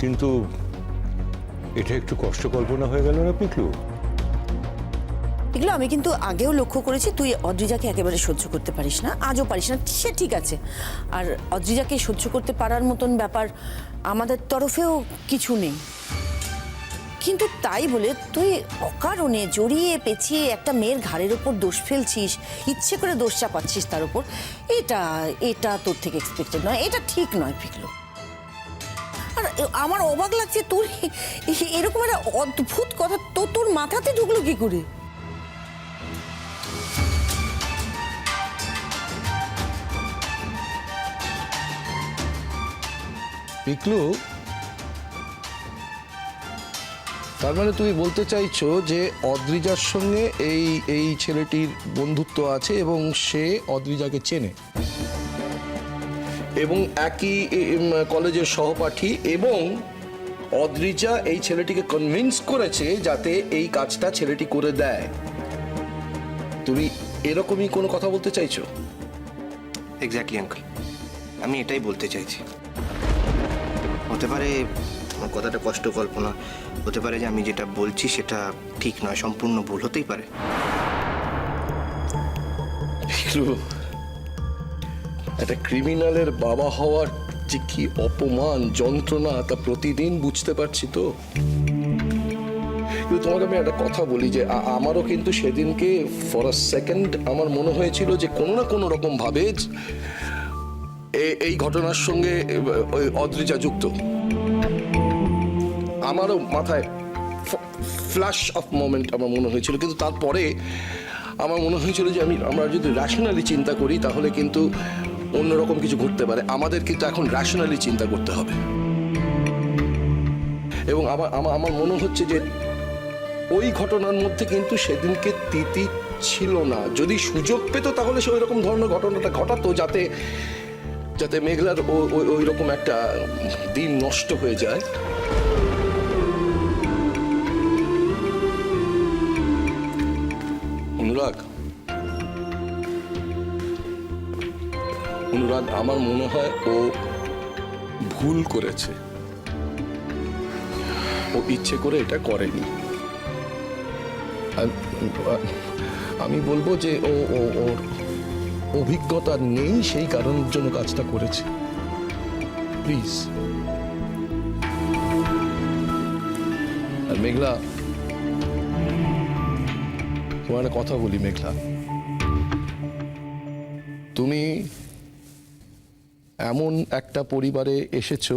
কিন্তু এটা একটু কষ্ট কল্পনা হয়ে গেল না পিকলু? এগুলো আমি কিন্তু আগেও লক্ষ্য করেছি, তুই অদ্রিজাকে একেবারে সহ্য করতে পারিস না, আজও পারিস না, সে ঠিক আছে। আর অদ্রিজাকে সহ্য করতে পারার মতন ব্যাপার আমাদের তরফেও কিছু নেই, কিন্তু তাই বলে তুই অকারণে জড়িয়ে পেঁচিয়ে একটা মেয়ের ঘাড়ের ওপর দোষ ফেলছিস, ইচ্ছে করে দোষ চাপাচ্ছিস তার উপর, এটা এটা তোর থেকে এক্সপেক্টেড নয়, এটা ঠিক নয় পিকলু। আর আমার অবাক লাগছে তোর এরকম একটা অদ্ভুত কথা তোর মাথাতে ঢুকলো কি করে? পিকলু, তার মানে তুমি বলতে চাইছো যে অদ্রিজার সঙ্গে এই ছেলেটির বন্ধুত্ব আছে এবং সে অদ্রিজাকে চেনে এবং একই কলেজের সহপাঠী, এবং অদ্রিজা এই ছেলেটিকে কনভিন্স করেছে যাতে এই কাজটা ছেলেটি করে দেয়। তুমি এরকমই কোনো কথা বলতে চাইছো? এক্স্যাক্টলি আঙ্কেল, আমি এটাই বলতে চাইছি। হতে পারে আমার কথাটা কষ্ট কল্পনা, হতে পারে যে আমি যেটা বলছি সেটা ঠিক নয়, সম্পূর্ণ ভুল হতেই পারে। একটা ক্রিমিনালের বাবা হওয়ার যে কি অপমান যন্ত্রণা তা প্রতিদিন বুঝতে পারছি। তো কিন্তু তোমাকে আমি একটা কথা বলি যে আমারও কিন্তু সেদিনকে ফর আ সেকেন্ড আমার মনে হয়েছিল যে কোনো না কোনো রকম ভাবে এই ঘটনার সঙ্গে ওই অদ্রিজা যুক্ত। আমারও মাথায় ফ্ল্যাশ অফ মোমেন্ট আমার মনে হয়েছিল, কিন্তু তারপরে আমার মনে হয়েছিল যে আমরা যদি র্যাশনালি চিন্তা করি তাহলে কিন্তু অন্যরকম কিছু ঘটতে পারে। আমাদের কিন্তু এখন র্যাশনালি চিন্তা করতে হবে, এবং আমার মনে হচ্ছে যে ওই ঘটনার মধ্যে কিন্তু সেদিনকে তিতি ছিল না। যদি সুযোগ পেত তাহলে সে ওই রকম ধরনের ঘটনাটা ঘটাতো যাতে যাতে মেঘলার ওই রকম একটা দিন নষ্ট হয়ে যায়। অনুরাগ, আমার মনে হয় ও ভুল করেছে, ও ইচ্ছে করে এটা করেনি। আমি বলবো যে ওর অভিজ্ঞতা নেই, সেই কারণের জন্য কাজটা করেছে। প্লিজ। আর মেঘলা, তোমার একটা কথা বলি মেঘলা, তুমি এমন একটা পরিবারে এসেছো